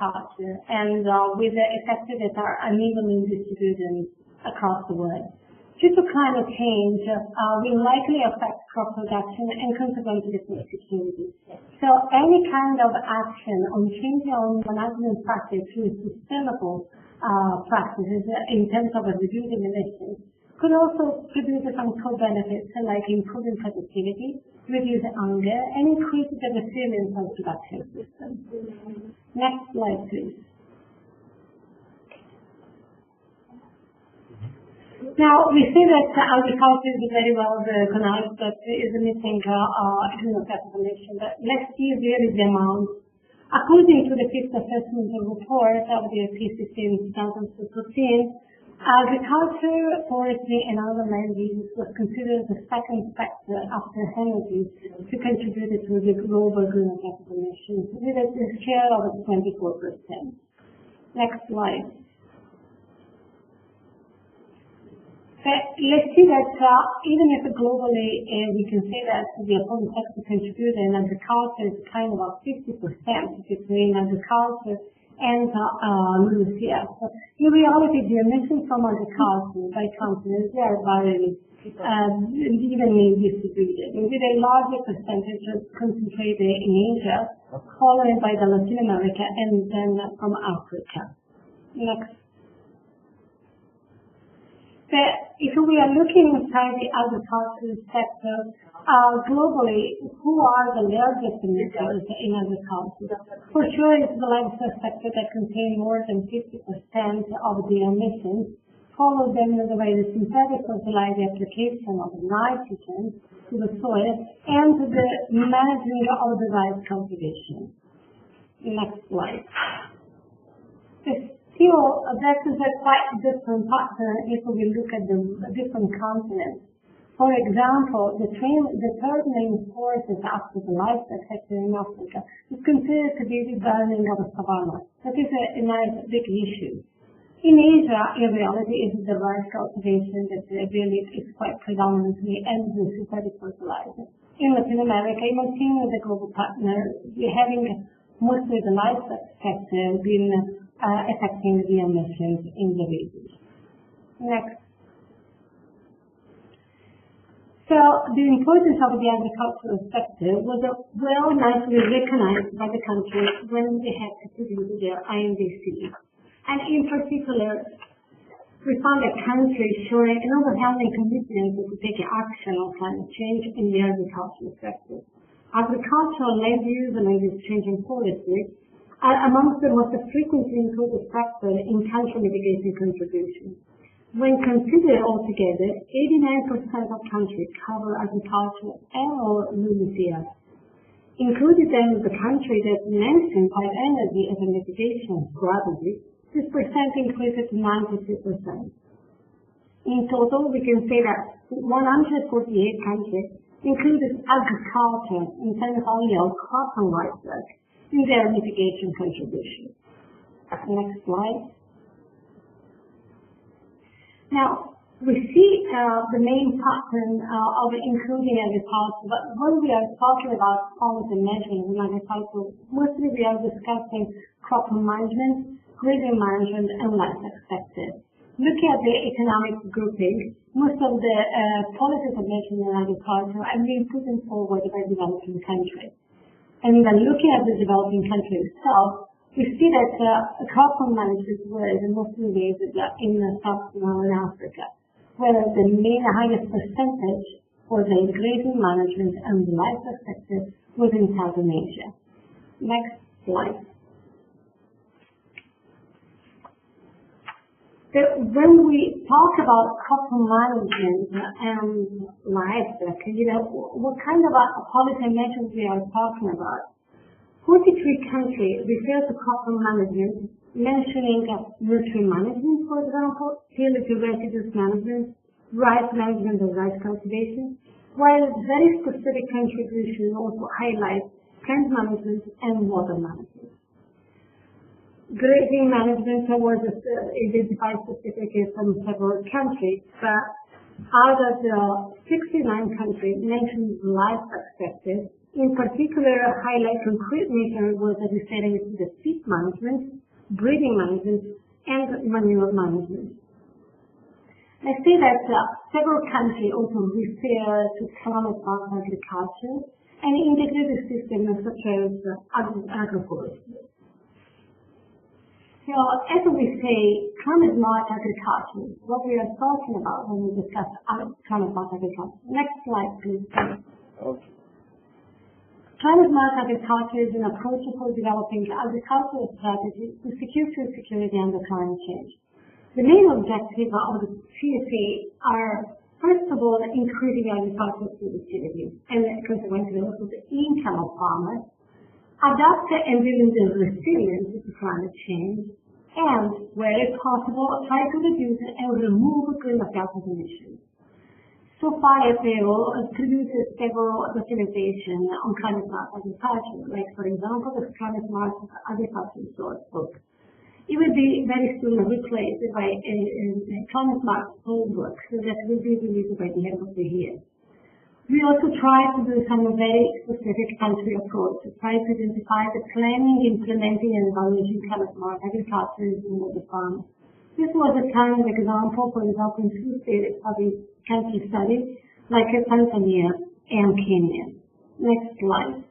agriculture, and with the effects that are unevenly distributed across the world. Due to climate change, will likely affect crop production and consequently food security. So any kind of action on changing our management practice to sustainable practices in terms of reducing emissions could also produce some co-benefits like improving productivity, reduce hunger, and increase the resilience of production systems. Next slide, please. Now, we see that agriculture is very well recognized, but is missing emission. But let's see here is the amount. According to the fifth assessment report of the IPCC in 2014, agriculture, forestry, and other land uses was considered the second sector after energy to contribute to the global greenhouse gas emissions, with a share of 24%. Next slide. Let's see that even if globally we can say that the important sector contributed in agriculture is kind of about 50% between agriculture and LULUCF. In reality, the emissions from agriculture by companies are very evenly distributed, with a larger percentage concentrated in Asia, followed by the Latin America, and then from Africa. Next. If we are looking inside the agricultural sector, globally, who are the largest emitters in agriculture? For sure, it's the livestock sector that contains more than 50% of the emissions, followed then by the synthetic fertilizer application of nitrogen to the soil and the managing of the rice cultivation. Next slide. Still, that is a quite different pattern if we look at the different continents. For example, the third main source after the livestock sector in Africa is considered to be the burning of the savanna. That is a nice big issue. In Asia, in reality, it is the rice cultivation that really is quite predominantly and the synthetic fertilizer. In Latin America, even the global partner, we're having mostly the livestock sector being affecting the emissions in the region. Next. So the importance of the agricultural sector was well nicely recognized by the countries when they had to produce their INDC. And in particular, we found that countries showing an overwhelming commitment to take action on climate change in the agricultural sector. Agricultural land use and land use changing policies are amongst the most frequently included factors in country mitigation contributions. When considered altogether, 89% of countries cover agriculture and/or LULUCF. Included then the country that mentioned bioenergy as a mitigation strategy, this percent increased to 92%. In total, we can say that 148 countries included agriculture in terms only of crop and livestock in their mitigation contribution. Next slide. Now, we see the main pattern of including agriculture, but when we are talking about policy measures in agriculture, mostly we are discussing crop management, grazing management, and livestock sector. Looking at the economic grouping, most of the policies and measures in agriculture are being put forward by developing countries. And then looking at the developing country itself, we see that crop management was mostly raised in Sub-Saharan Africa, where the main highest percentage for the grazing management and the livestock sector was in Southern Asia. Next slide. When we talk about crop management and livestock, what kind of policy measures we are talking about? 43 countries refer to crop management, mentioning nutrient management, for example, tillage residues management, rice management and rice cultivation, while very specific contributions also highlight plant management and water management. Grazing management was identified specifically from several countries, but out of the 69 countries mentioned livestock sector, In particular, highlight concrete measures was referring to the feed management, breeding management, and manure management. Let's say that several countries also refer to climate-smart agriculture and integrated systems such as agroforestry. So, as we say, climate-smart agriculture is what we are talking about when we discuss climate-smart agriculture. Next slide, please. Okay. Climate-smart agriculture is an approach for developing agricultural strategies to secure food security under climate change. The main objectives of the CSA are, first of all, increasing agricultural productivity and consequently also the income of farmers, adapt and build the resilience to climate change, and, where possible, try to reduce and remove greenhouse gas emissions. So far, FAO has produced several documentation on climate-smart agriculture, like, for example, the climate-smart agriculture source book. It will be very soon replaced by a climate-smart sourcebook that will be released by the end of the year. We also try to do some very specific country approach to try to identify the planning, implementing, and evaluating climate-smart agriculture in the farm. This was a kind of example, for example, in two states country studies, like Tanzania and Kenya. Next slide.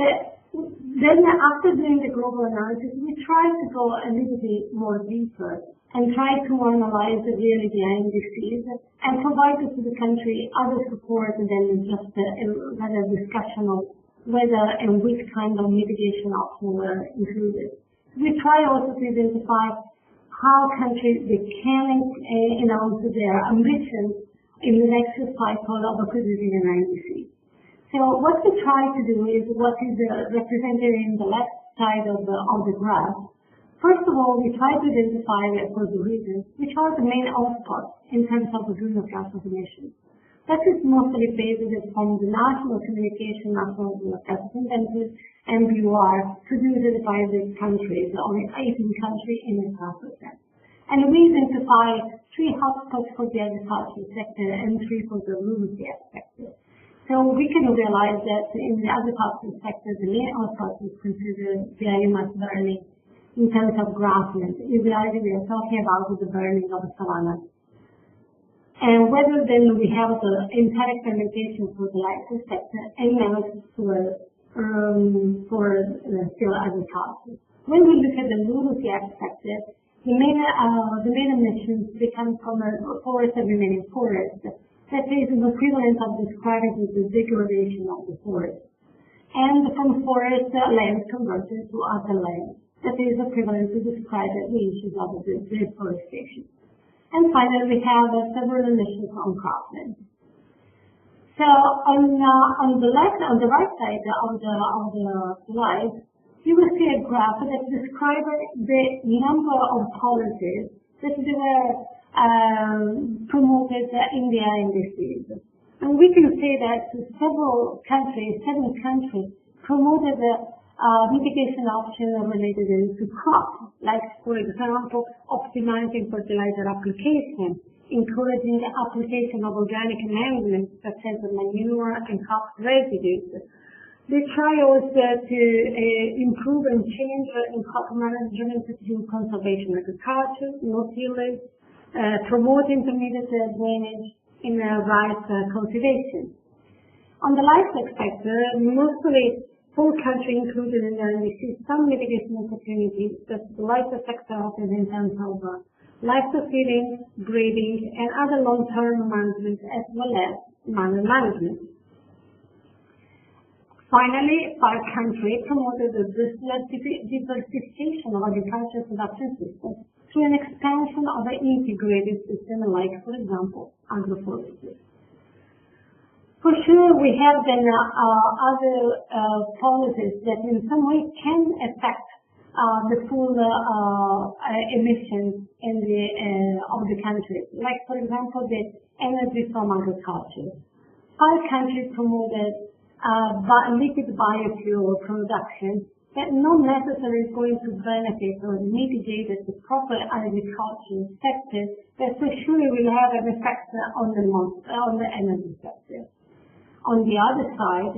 Then, after doing the global analysis, we try to go a little bit more deeper and try to analyze really the indices and provide to the country other support than just a discussion of whether and which kind of mitigation options were included. We try also to identify how countries can announce their ambitions in the next cycle of producing an INDC. So what we try to do is what is represented in the left side of the graph. First of all, we try to identify for the regions which are the main hotspots in terms of the greenhouse gas emissions. That is mostly based from the National Communication National Greenhouse Gas Inventory and BUR produced by the countries, only 18 countries in East Africa. And we identify 3 hotspots for the agricultural sector and 3 for the rural sector. So we can realize that in the agricultural sector, the main hotspot is considered biomass burning. In terms of grassland, in reality we are talking about the burning of the savanna. And whether then we have the entire fermentation for the livestock sector and analysis for still agriculture. When we look at the rural sector, the main emissions become from a forest and remaining forest. That is an equivalent of describing the degradation of the forest. And from forest, land converted to other land. That is equivalent to describe the issues of the deforestation. And finally, we have several emissions on cropland. So on the right side of the slide, you will see a graph that describes the number of policies that they were promoted in the INDCs. And we can say that seven countries promoted the mitigation options related to crops, like, for example, optimizing fertilizer application, encouraging the application of organic management such as manure and crop residues. They try also to improve and change in crop management through conservation agriculture, no tillage, promote intermediate drainage in rice cultivation. On the livestock sector, mostly 4 countries included in there, we see some mitigation opportunities that the livestock sector offers in terms of livestock feeding, breeding, and other long-term management as well as manure management. Finally, 5 countries promoted the diversification of agricultural production systems through an expansion of an integrated system like, for example, agroforestry. For sure, we have then other policies that in some way can affect the full emissions of the countries. Like, for example, the energy from agriculture. 5 countries promoted liquid biofuel production that not necessarily is going to benefit or mitigate the proper agricultural sector, but for sure will have an effect on the energy sector. On the other side,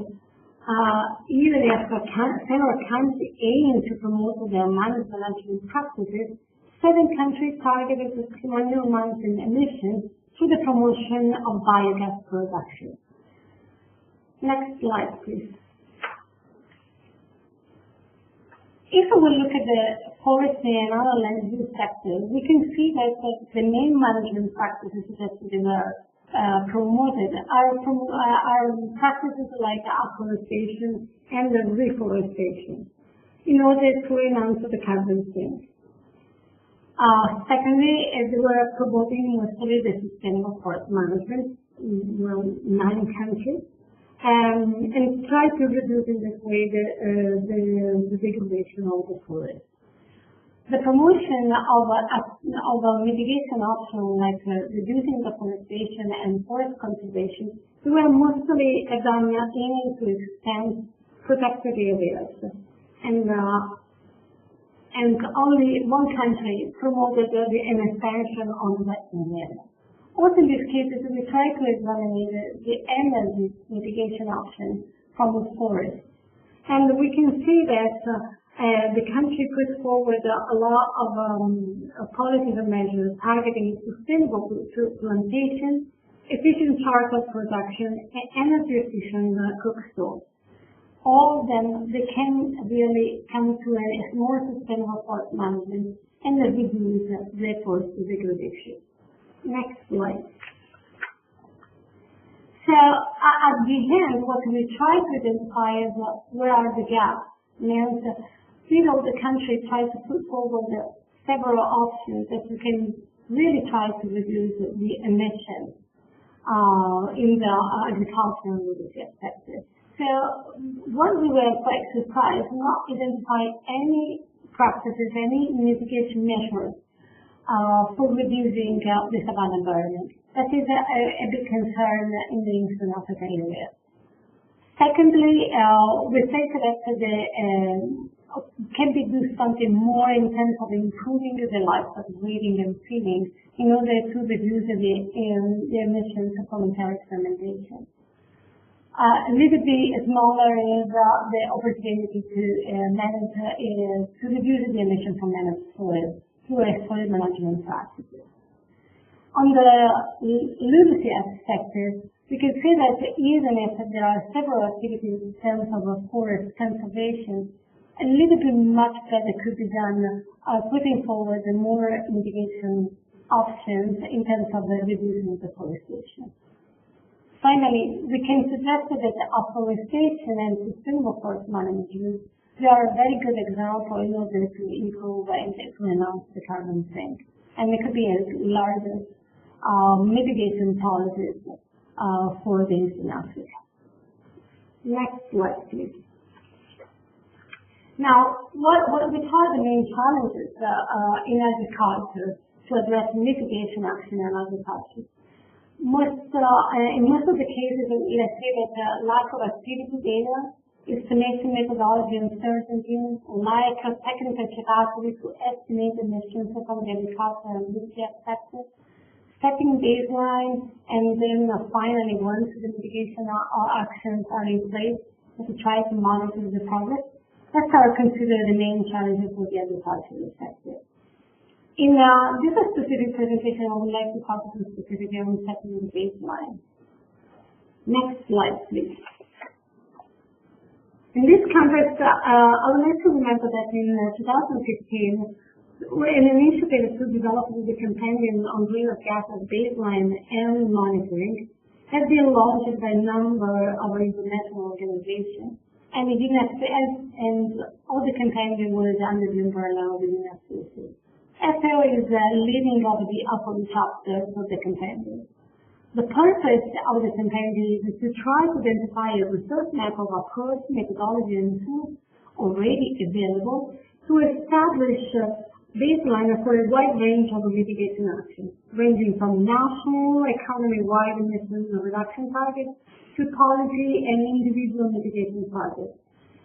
even if several countries aim to promote their management practices, 7 countries targeted the annual management emissions through the promotion of biogas production. Next slide, please. If we look at the forestry and other land use sectors, we can see that the main management practices that were promoted are practices like afforestation and reforestation in order to enhance the carbon sink. Secondly, they were promoting mostly the sustainable forest management in 9 countries. And try to reduce in this way the degradation of the forest. The promotion of a mitigation option like reducing deforestation and forest conservation, we were mostly done aiming to extend protected areas. And only one country promoted an expansion on that area. Also in these cases, we try to examine the energy mitigation option from the forest. And we can see that the country put forward a lot of policies and measures targeting sustainable plantation, efficient charcoal production, and energy efficient cook stoves. All of them, they can really come to a more sustainable forest management and reduce the forest degradation. Next slide. So at the end, what we try to identify is where are the gaps. Means, the country tries to put forward several options that we can really try to reduce the emissions in the agricultural leadership sector. So what we were quite surprised, not identify any practices, any mitigation measures for reducing the savanna environment. That is a big concern in the Eastern Africa area. Secondly, we think that can we do something more in terms of improving the lives of breathing and feeding in order to reduce the emissions of voluntary fermentation. A little bit smaller is the opportunity to manage to reduce the emissions from managed soil through soil management practices. On the leadership sector, we can say that even if there are several activities in terms of forest conservation, a little bit much better could be done putting forward more mitigation options in terms of reducing deforestation. Finally, we can suggest that afforestation and sustainable forest management, they are a very good example in order to improve and to enhance the carbon sink. And it could be a larger mitigation policies for the Eastern Africa. Next slide, please. Now, what we call the main challenges in agriculture to address mitigation action in agriculture. In most of the cases, we see that lack of activity data, estimation methodology uncertainty, lack of technical capacity to estimate emissions from the agriculture and leadership sector, setting baseline, and then finally, once the mitigation actions are in place, to try to monitor the progress. That's how I consider the main challenges for the agricultural sector. In this specific presentation, I would like to focus specifically on setting the baseline. Next slide, please. In this context, I would like to remember that in 2015, an initiative to develop the companion on greenhouse gas baseline and monitoring has been launched by a number of international organizations, and all the companion was under the umbrella of the United States. FAO is leading of the Untitled Chapter for the companion. The purpose of the companion is to try to identify a resource map of approach, methodology, and tools already available to establish baseline for a wide range of mitigation actions, ranging from national, economy-wide emissions reduction targets to policy and individual mitigation projects,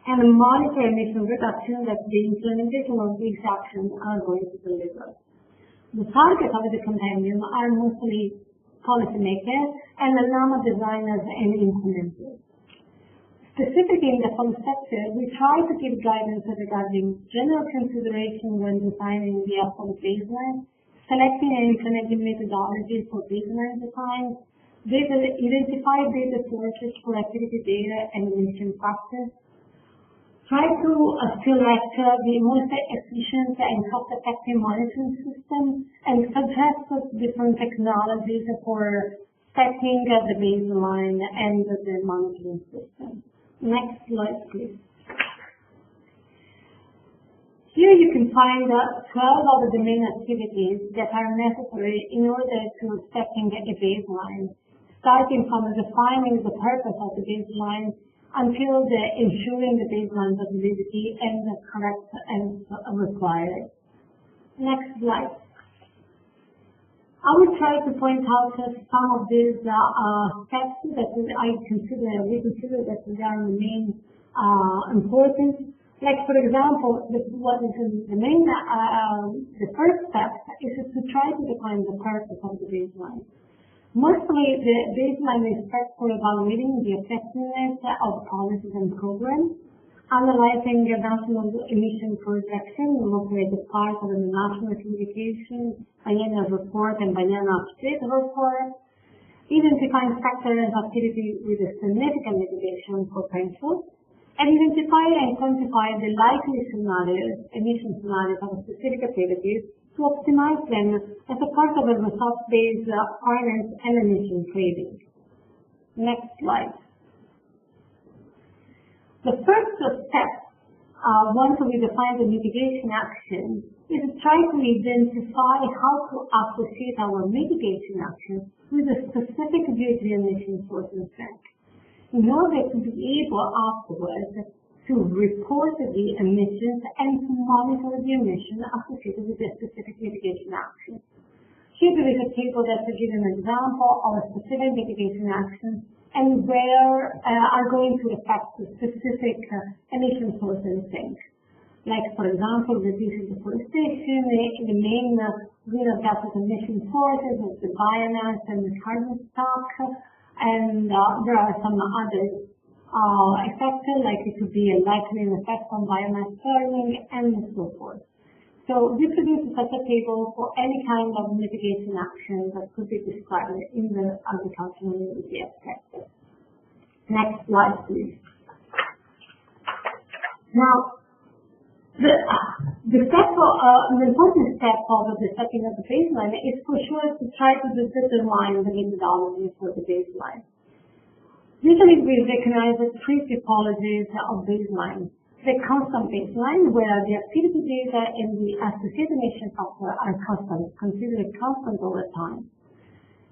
and monitor emission reduction that the implementation of these actions are going to deliver. The targets of the companion are mostly policymakers, and the NAMA designers and implementers. Specifically in the fund sector, we try to give guidance regarding general consideration when designing the fund baseline, selecting and implementing methodologies for baseline design, identify data sources for activity data and emission factors, try to select the most efficient and cost-effective monitoring system, and suggest different technologies for setting the baseline and the monitoring system. Next slide, please. Here you can find 12 of the main activities that are necessary in order to setting a baseline, starting from defining the purpose of the baseline until ensuring the baseline validity and correct as required. Next slide. I will try to point out some of these steps that we consider that they are the main important. Like, for example, what is the main, the first step is to try to define the purpose of the baseline. Mostly, the baseline is set for evaluating the effectiveness of policies and programs, analyzing the national emission projection, located as part of the national communication, biennial report, and biennial update report, identifying sectors and activities with a significant mitigation potential, and identify and quantify the likely scenarios, emission scenarios of specific activities to optimize them as a part of a results-based finance and emission trading. Next slide. The first step, once we define the mitigation action, is to try to identify how to associate our mitigation action with a specific duty emission source and strength, in order to be able afterwards to report the emissions and to monitor the emission associated with the specific mitigation action. Here there is a table that gives an example of a specific mitigation action and where are going to affect the specific emission source and sink. Like, for example, reducing deforestation, the main greenhouse gas emission sources is the biomass and the carbon stock, and there are some other effects, like it could be a likely effect on biomass burning and so forth. So we produce such a table for any kind of mitigation action that could be described in the agricultural energy sector. Next slide, please. Now, the important step of the setting of the baseline is for sure to try to determine the methodology for the baseline. Usually we recognize the three typologies of baseline. The constant baseline, where the activity data and the associated emission factor are constant, considered constant over time.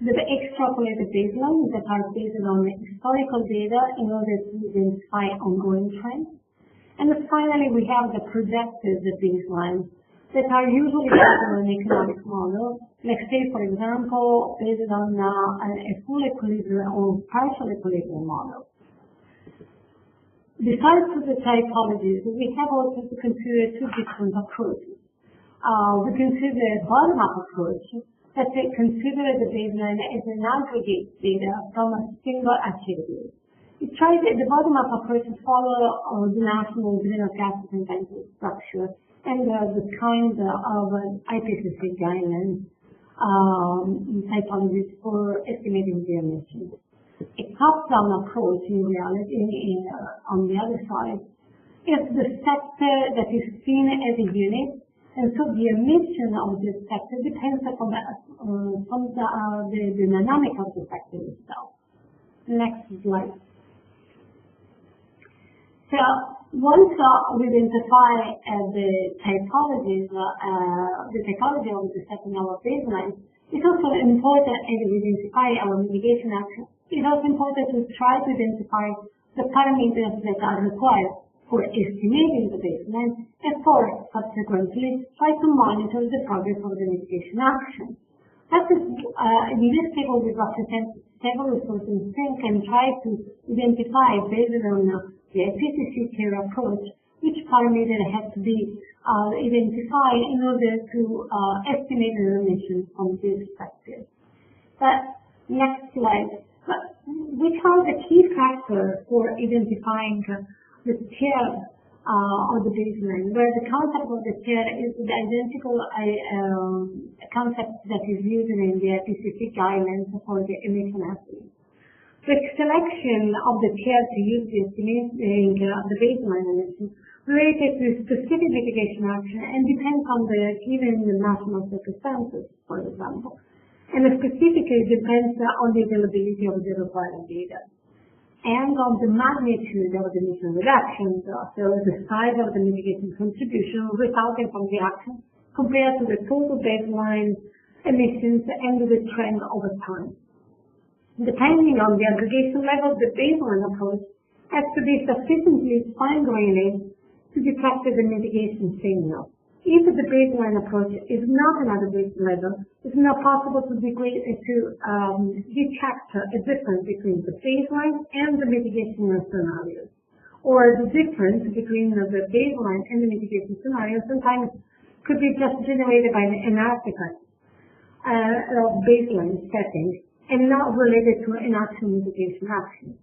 The extrapolated baselines that are based on historical data in order to identify ongoing trends. And finally, we have the projected baselines that are usually based on an economic model, like say, for example, based on a full equilibrium or partial equilibrium model. Besides the typologies, we have also to consider two different approaches. We consider a bottom-up approach that consider the baseline as an aggregate data from a single activity. The bottom-up approach to follow the national greenhouse gas inventory structure and the kind of IPCC guidelines typologies for estimating the emissions. A top-down approach, in reality, on the other side, is the sector that is seen as a unit, and so the emission of this sector depends upon the dynamic of the sector itself. Next slide. So once we identify the typology of the setting of our baseline, it's also important, and we identify our mitigation action. It's also important to try to identify the parameters that are required for estimating the baseline and for subsequently try to monitor the progress of the mitigation action. That is, in this table we represent several resources in sync and try to identify based on the IPCC care approach which parameter has to be identified in order to estimate the emissions from this perspective. But Next slide. Which are the key factors for identifying the tier of the baseline, where the concept of the tier is the identical concept that is used in the IPCC guidelines for the emission estimate. The selection of the tier to use the estimating the baseline emissions related to specific mitigation action and depends on the given national circumstances, for example, and specifically depends on the availability of the required data and on the magnitude of the emission reductions, so the size of the mitigation contribution resulting from the action compared to the total baseline emissions and the trend over time. Depending on the aggregation level, the baseline approach has to be sufficiently fine-grained to detect the mitigation signal. If the baseline approach is not an aggregate level, it's not possible to detect a difference between the baseline and the mitigation scenarios, or the difference between the baseline and the mitigation scenario sometimes could be just generated by an artifact of baseline setting and not related to an actual mitigation action.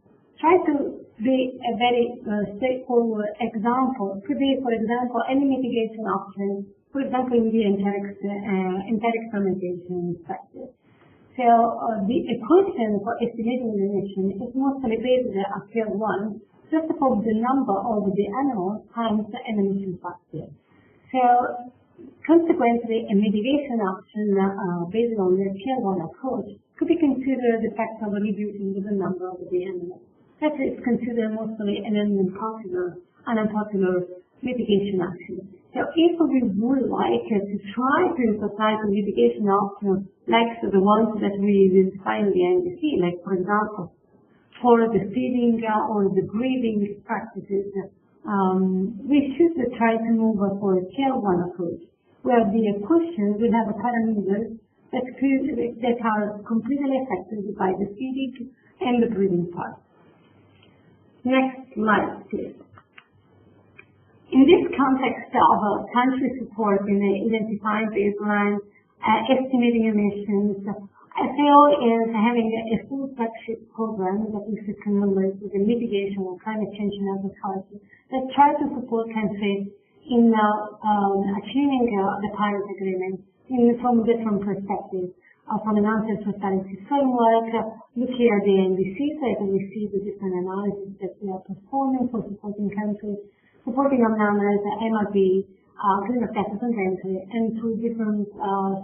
Try to be a very straightforward example. Could be, for example, any mitigation option, for example, in the enteric fermentation sector. So the equation for estimating the emission is mostly based on tier 1, just for the number of the animals times an emission factor. So consequently, a mitigation option based on the tier 1 approach could be considered the fact of reducing the number of the animals. That is considered mostly an unpopular mitigation action. So if we would like to try to emphasize a mitigation option like the ones that we identify in the NDC, like for example, for the feeding or the breeding practices, we should try to move for a tier 1 approach, where the equation will have parameters that are completely affected by the feeding and the breeding part. Next slide, please. In this context of country support in identifying baseline, estimating emissions, FAO is having a full flagship program that is commemorate the mitigation of climate change in agriculture that tries to support countries in achieving the Paris Agreement from different perspectives. From an anti-totality framework, looking at the NDCs, so we see the different analysis that we are performing for supporting countries, supporting amendments, MRP, greenhouse gas inventory, and through different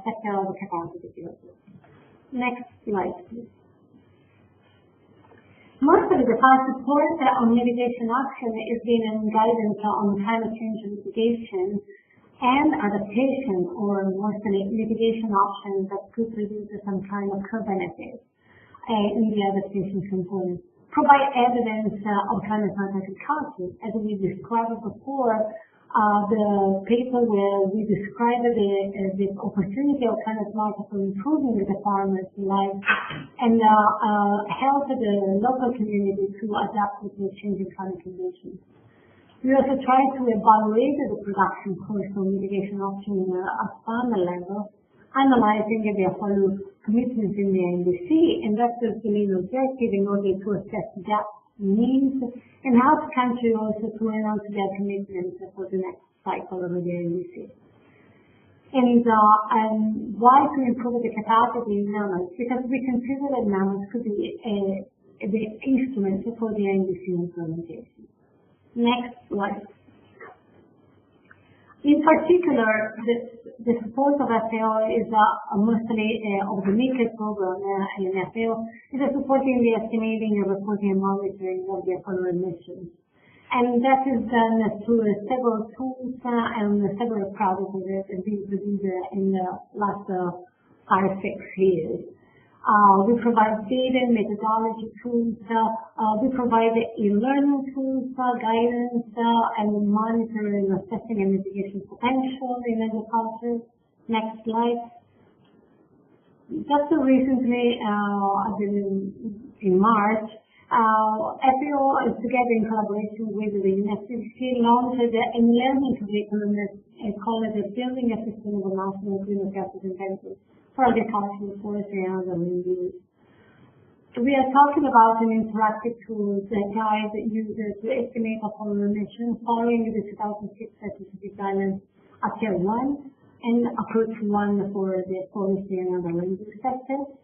sectoral capacity building. Next slide, please. Most of the past support on mitigation action is being guidance on climate change mitigation and adaptation, or mostly mitigation options that could produce some kind of co-benefit in the adaptation component. Provide evidence of climate smart agriculture, as we described before, the paper where we described the opportunity of climate smart for improving the farmers' lives and help the local community to adapt to the changing climate conditions. We also try to evaluate the production cost of mitigation options at farmer level, analyzing the follow commitments in the NDC, and that's the main objective in order to assess gaps, needs, and help countries also to announce their commitments for the next cycle of the NDC. And why to improve the capacity in NAMAs? Because we consider that NAMAs could be the instrument for the NDC implementation. Next slide. In particular, the support of FAO is mostly of the MICA program in FAO is supporting the estimating, reporting, and monitoring of the following emissions. And that is done through several tools and several projects that we produced in the last 5-6 years. We provide data and methodology tools. We provide e-learning tools, guidance, and monitoring, assessing and mitigation potential in agriculture. Next slide. Just recently, in March, FAO is together in collaboration with the UNFCCC launched a learning curriculum that called the Building a Sustainable National Greenhouse Gas Inventory for agriculture, forestry, and other land use. We are talking about an interactive tool that guides users to estimate of pollution emissions following the 2006 scientific guidelines at Tier 1 and Approach 1 for the policy and other land use sectors.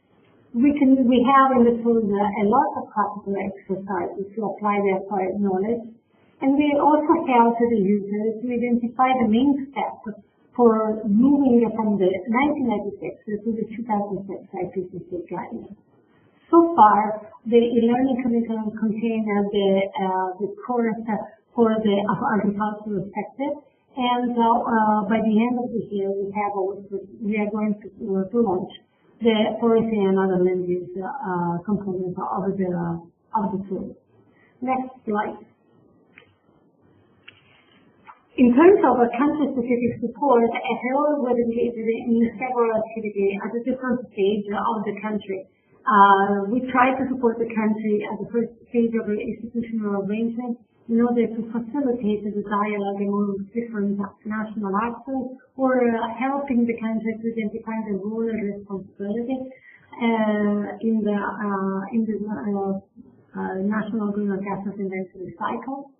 We have in the tool a lot of practical exercises to apply the acquired knowledge, and we also help the users to identify the main steps for moving from the 1996 to the 2006 IPCC guidelines. So far, the e-learning curriculum contains the course for the agricultural sector, and by the end of the year, we are going to launch the forestry and other land use components of the tool. Next slide. In terms of country-specific support, FAO was engaged in several activities at a different stage of the country. We try to support the country at the first stage of the institutional arrangement in order to facilitate the dialogue among different national actors, or helping the country to identify the role and responsibility in the national greenhouse gas inventory cycle.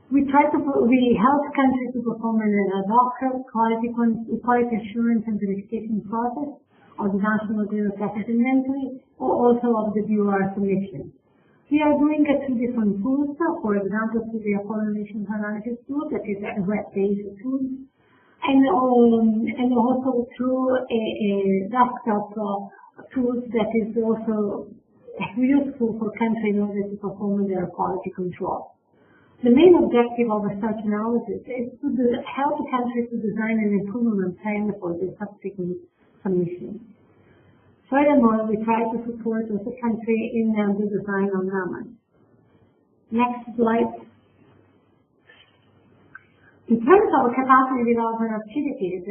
We help countries to perform an ad hoc quality assurance and verification process of the national greenhouse gas inventory, or also of the BOR submission. We are doing two different tools. For example, through the pollination analysis tool, that is a web-based tool, and also through a desktop tool that is also useful for countries in order to perform their quality control. The main objective of such analysis is to help the country to design an improvement plan for the subsequent submission. Furthermore, we try to support the country in the design of NAMAs. Next slide. In terms of capacity development activities,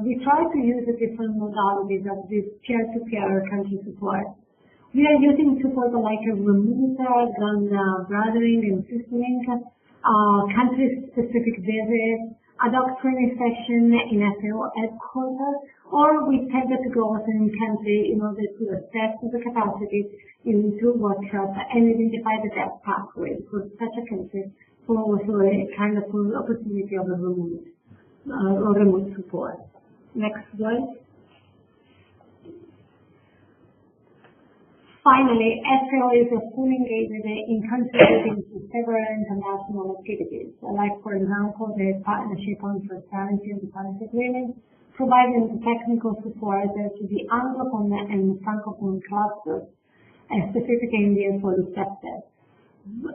we try to use the different modalities of this peer-to-peer country support. We are using support like remote gathering and systems, country-specific visits, ad hoc training session in FAO headquarters, or we tend to go within country in order to assess the capacity into workshops and identify the best pathways for such a country for a kind of opportunity of a remote support. Next slide. Finally, FAO is fully engaged in contributing to several international activities, like, for example, the Partnership on Transparency and the Paris Agreement, providing the technical support to the Anglophone and Francophone clusters, specifically in the policy sector.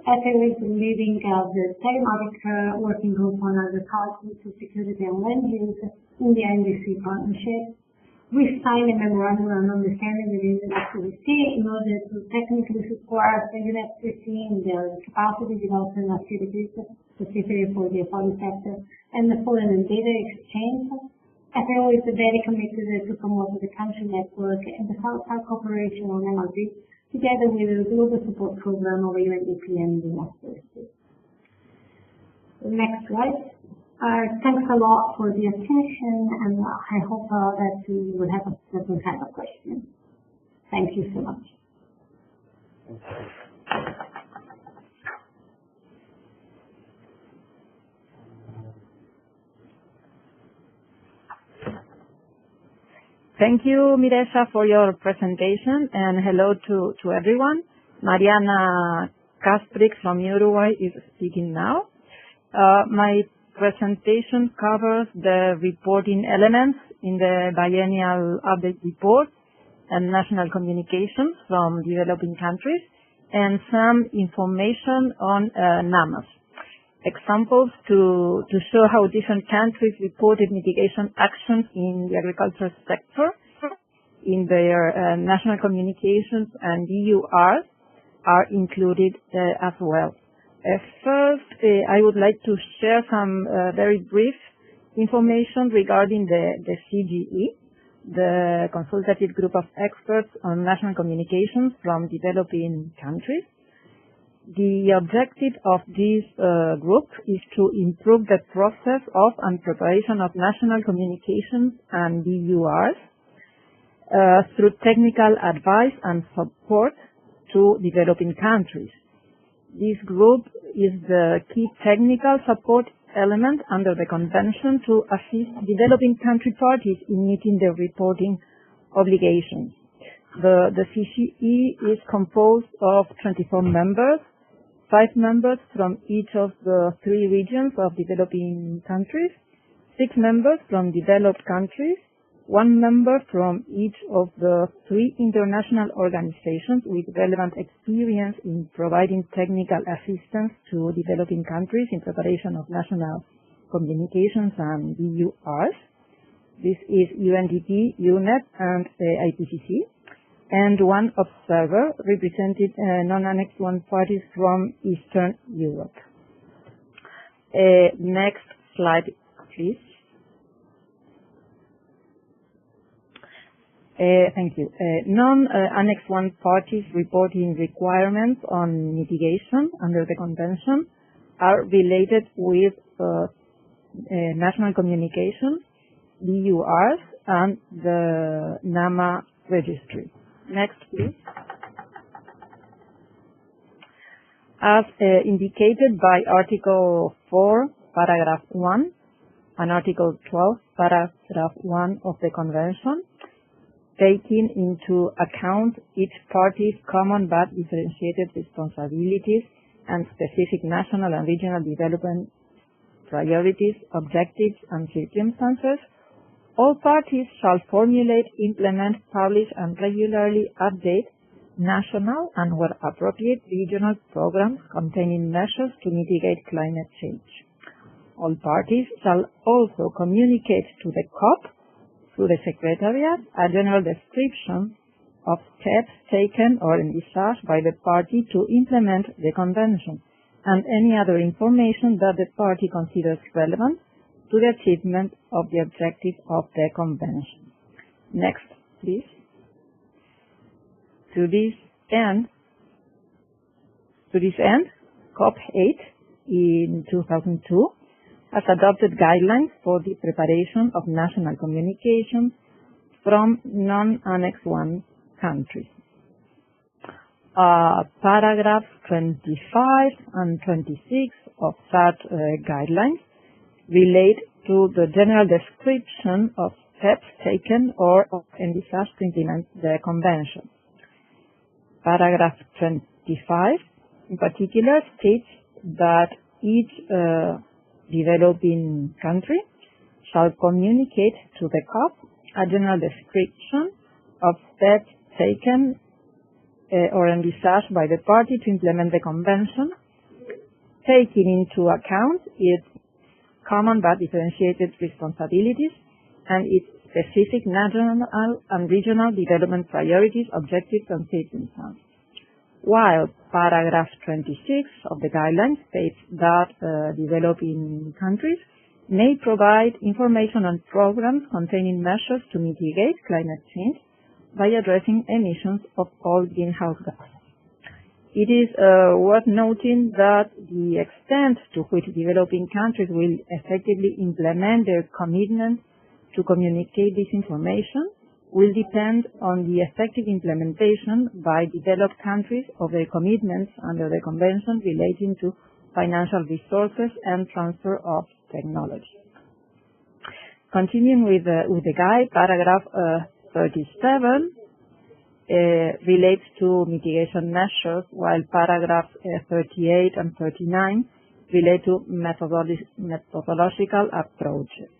FAO is leading the thematic working group on agriculture, security and land use in the NDC partnership. We signed a memorandum of understanding with the UNFCCC in order to technically support the UNFCCC in their capacity development activities, specifically for the policy sector, and the foreign and data exchange. FAO is very committed to promote the country network and the South-South cooperation on MRV, together with the global support program of UNDP and the UNFCCC. Next slide. Thanks a lot for the attention, and I hope that you will have a certain kind of question. Thank you so much. Thank you, Miresha, for your presentation, and hello to everyone. Mariana Castrix from Uruguay is speaking now. My presentation covers the reporting elements in the Biennial Update Reports and national communications from developing countries, and some information on NAMAs. Examples to show how different countries reported mitigation actions in the agriculture sector in their national communications and DURs are included as well. First, I would like to share some very brief information regarding the CGE, the consultative group of experts on national communications from developing countries. The objective of this group is to improve the process of and preparation of national communications and DURs through technical advice and support to developing countries. This group is the key technical support element under the Convention to assist developing country parties in meeting their reporting obligations. The CGE is composed of 24 members, 5 members from each of the 3 regions of developing countries, 6 members from developed countries, 1 member from each of the 3 international organizations with relevant experience in providing technical assistance to developing countries in preparation of national communications and DURs. This is UNDP, UNEP, and IPCC, and 1 observer represented non-Annex 1 parties from Eastern Europe. Next slide, please. Thank you. Non-Annex 1 parties' reporting requirements on mitigation under the Convention are related with national communication, DURs, and the NAMA registry. Next, please. As indicated by Article 4, Paragraph 1, and Article 12, Paragraph 1 of the Convention, taking into account each party's common but differentiated responsibilities and specific national and regional development priorities, objectives, and circumstances, all parties shall formulate, implement, publish, and regularly update national and, where appropriate, regional programs containing measures to mitigate climate change. All parties shall also communicate to the COP through the Secretariat a general description of steps taken or envisaged by the party to implement the Convention and any other information that the party considers relevant to the achievement of the objective of the Convention. Next, please. To this end, COP8 in 2002 has adopted guidelines for the preparation of national communications from non-Annex 1 countries. Paragraphs 25 and 26 of such guidelines relate to the general description of steps taken or envisaged to implement the Convention. Paragraph 25 in particular states that each developing country shall communicate to the COP a general description of steps taken or envisaged by the party to implement the Convention, taking into account its common but differentiated responsibilities and its specific national and regional development priorities, objectives, and circumstances. While paragraph 26 of the guidelines states that developing countries may provide information on programs containing measures to mitigate climate change by addressing emissions of all greenhouse gases. It is worth noting that the extent to which developing countries will effectively implement their commitment to communicate this information will depend on the effective implementation by developed countries of their commitments under the Convention relating to financial resources and transfer of technology. Continuing with the guide, paragraph 37 relates to mitigation measures, while paragraphs 38 and 39 relate to methodological approaches.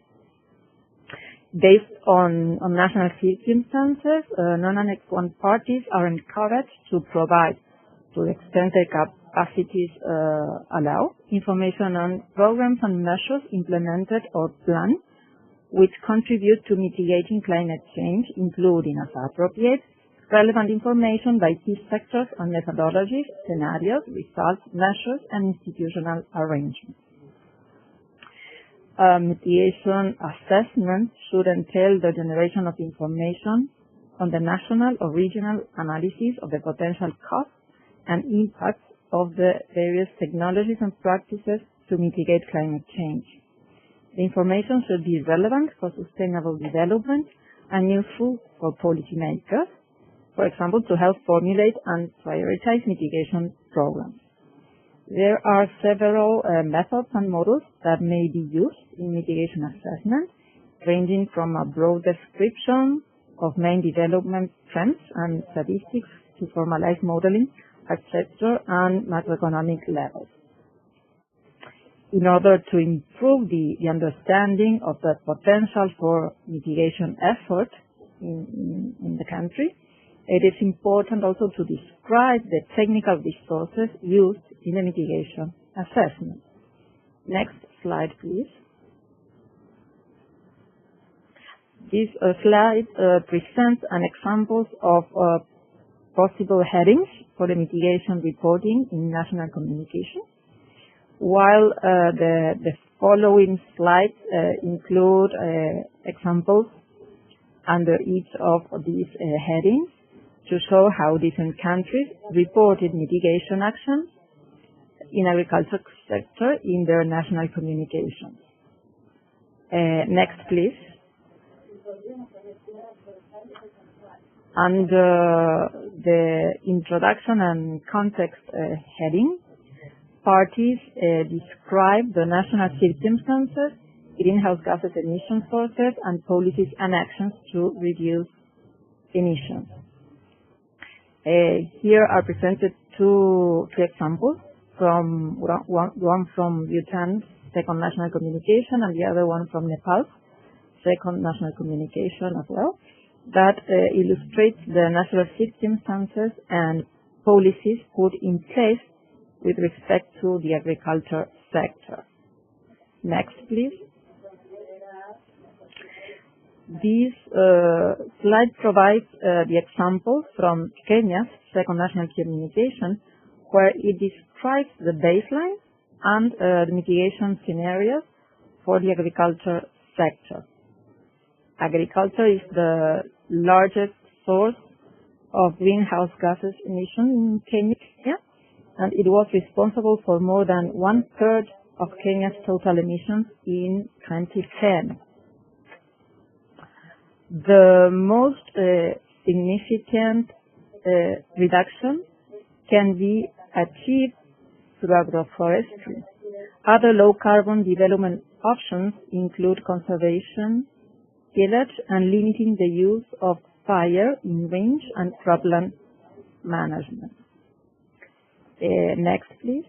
Based on national circumstances, non-Annex 1 parties are encouraged to provide, to the extent their capacities allow, information on programs and measures implemented or planned which contribute to mitigating climate change, including, as appropriate, relevant information by key sectors on methodologies, scenarios, results, measures, and institutional arrangements. Mitigation assessment should entail the generation of information on the national or regional analysis of the potential costs and impacts of the various technologies and practices to mitigate climate change. The information should be relevant for sustainable development and useful for policymakers, for example, to help formulate and prioritize mitigation programs. There are several methods and models that may be used in mitigation assessment, ranging from a broad description of main development trends and statistics to formalized modeling at sector and macroeconomic levels. In order to improve the understanding of the potential for mitigation effort in the country, it is important also to describe the technical resources used in the mitigation assessment. Next slide, please. This slide presents an example of possible headings for the mitigation reporting in national communication, while the following slides include examples under each of these headings to show how different countries reported mitigation actions in agriculture sector in their national communications. Next, please. Under the introduction and context heading, parties describe the national circumstances, greenhouse gases emission sources, and policies and actions to reduce emissions. Here are presented two examples, from one from Bhutan's second national communication and the other one from Nepal's second national communication as well, that illustrates the natural circumstances and policies put in place with respect to the agriculture sector. Next, please. This slide provides the example from Kenya's second national communication, where it describes the baseline and the mitigation scenarios for the agriculture sector. Agriculture is the largest source of greenhouse gases emission in Kenya, and it was responsible for more than 1/3 of Kenya's total emissions in 2010. The most significant reduction can be achieved through agroforestry. Other low-carbon development options include conservation, tillage, and limiting the use of fire in range and cropland management. Next, please.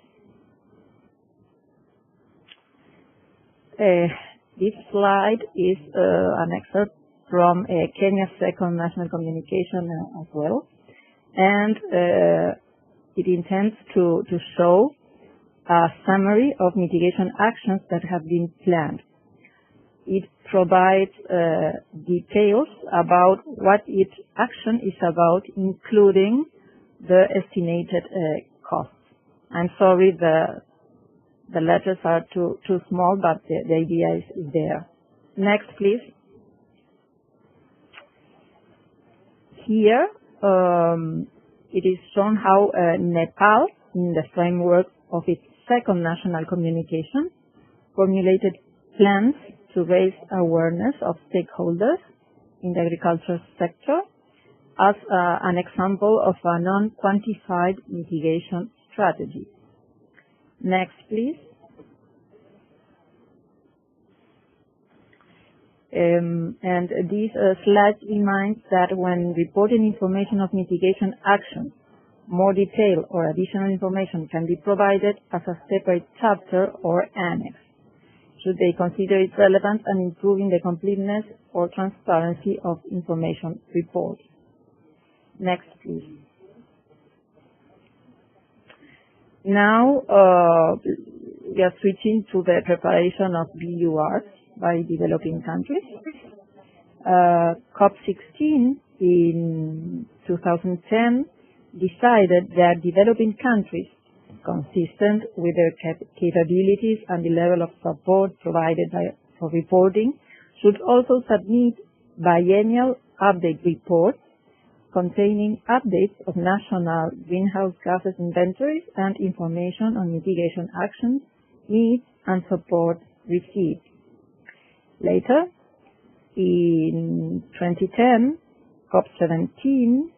This slide is an excerpt from Kenya's second national communication as well, and it intends to show a summary of mitigation actions that have been planned. It provides details about what each action is about, including the estimated costs. I'm sorry, the letters are too small, but the idea is there. Next, please. Here, it is shown how Nepal, in the framework of its second national communication, formulated plans to raise awareness of stakeholders in the agriculture sector as an example of a non-quantified mitigation strategy. Next, please. And this slide reminds that when reporting information of mitigation actions, more detail or additional information can be provided as a separate chapter or annex, should they consider it relevant and improving the completeness or transparency of information reports. Next, please. Now, we are switching to the preparation of BURs by developing countries. COP16 in 2010 decided that developing countries, consistent with their capabilities and the level of support provided for reporting, should also submit biennial update reports containing updates of national greenhouse gases inventories and information on mitigation actions, needs, and support received. Later, in 2010, COP17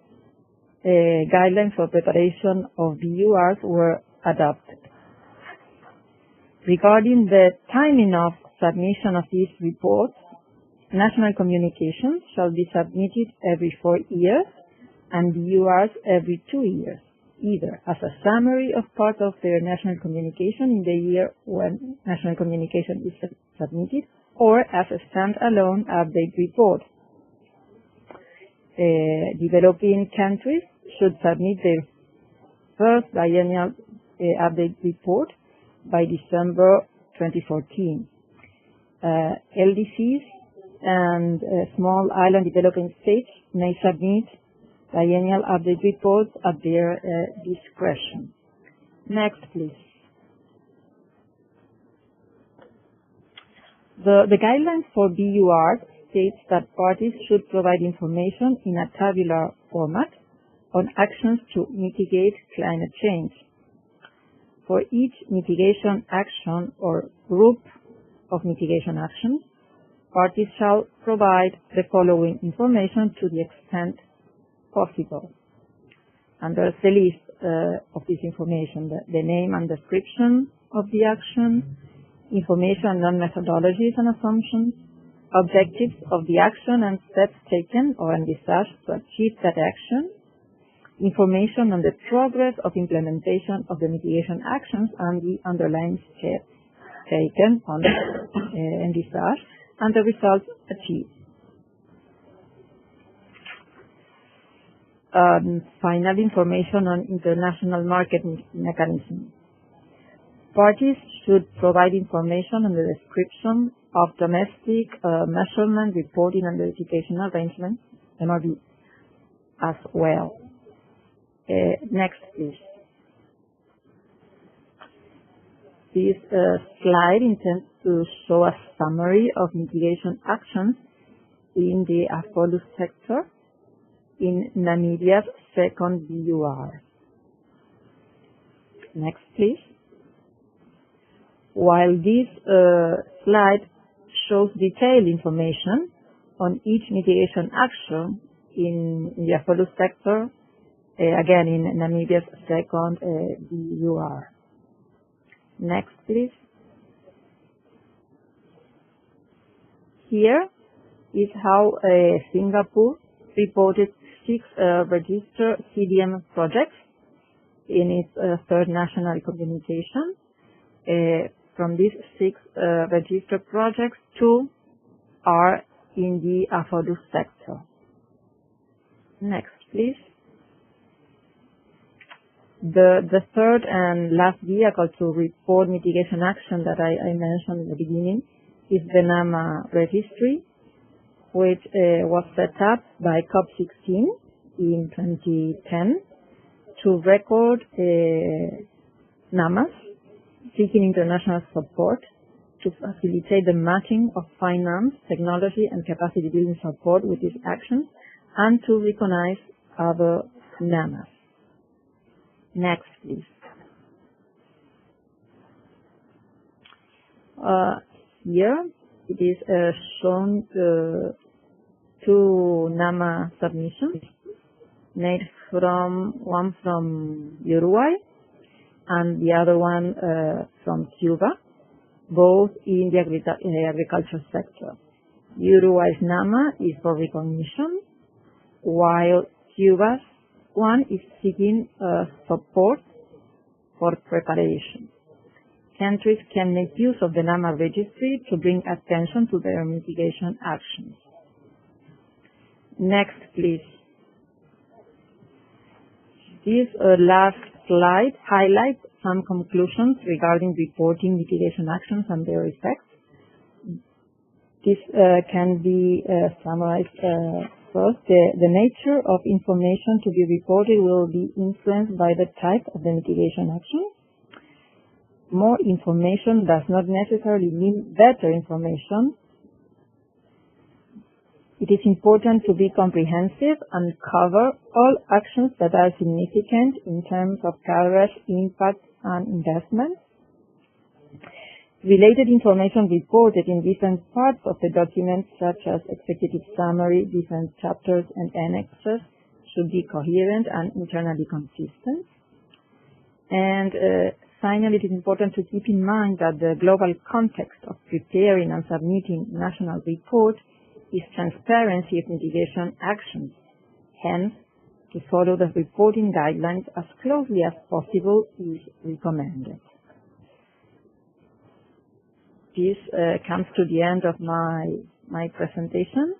guidelines for preparation of BURs were adopted. Regarding the timing of submission of these reports, national communications shall be submitted every 4 years and BURs every 2 years, either as a summary of part of their national communication in the year when national communication is submitted, or as a standalone update report. Developing countries should submit their first biennial update report by December 2014. LDCs and small island developing states may submit biennial update reports at their discretion. Next, please. The guidelines for BURs states that parties should provide information in a tabular format on actions to mitigate climate change. For each mitigation action or group of mitigation actions, parties shall provide the following information to the extent possible. And there's the list of this information, the name and description of the action, information on methodologies and assumptions, objectives of the action and steps taken or envisaged to achieve that action, information on the progress of implementation of the mitigation actions and the underlying steps taken on envisaged, and the results achieved. Finally, information on international market mechanisms. Parties should provide information on the description of domestic measurement, reporting, and verification arrangements, MRV, as well. Next, please. This slide intends to show a summary of mitigation actions in the AFOLU sector in Namibia's second BUR. Next, please. While this slide shows detailed information on each mitigation action in the AFOLU sector, again in Namibia's second BUR. Next, please. Here is how Singapore reported 6 registered CDM projects in its third national communication. From these 6 registered projects, 2 are in the AFOLU sector. Next, please. The third and last vehicle to report mitigation action that I mentioned in the beginning is the NAMA Registry, which was set up by COP16 in 2010 to record NAMAs seeking international support to facilitate the matching of finance, technology, and capacity building support with these actions, and to recognize other NAMAs. Next, please. Here it is shown 2 NAMA submissions made one from Uruguay and the other one from Cuba, both in the agriculture sector. Uruguay's NAMA is for recognition, while Cuba's one is seeking support for preparation. Countries can make use of the NAMA registry to bring attention to their mitigation actions. Next, please. This last slide highlights some conclusions regarding reporting mitigation actions and their effects. This can be summarized first. The nature of information to be reported will be influenced by the type of the mitigation action. More information does not necessarily mean better information. It is important to be comprehensive and cover all actions that are significant in terms of coverage, impact, and investment. Related information reported in different parts of the document, such as executive summary, different chapters and annexes, should be coherent and internally consistent. And finally, it is important to keep in mind that the global context of preparing and submitting national reports is transparency of mitigation actions. Hence, to follow the reporting guidelines as closely as possible is recommended. This comes to the end of my presentation.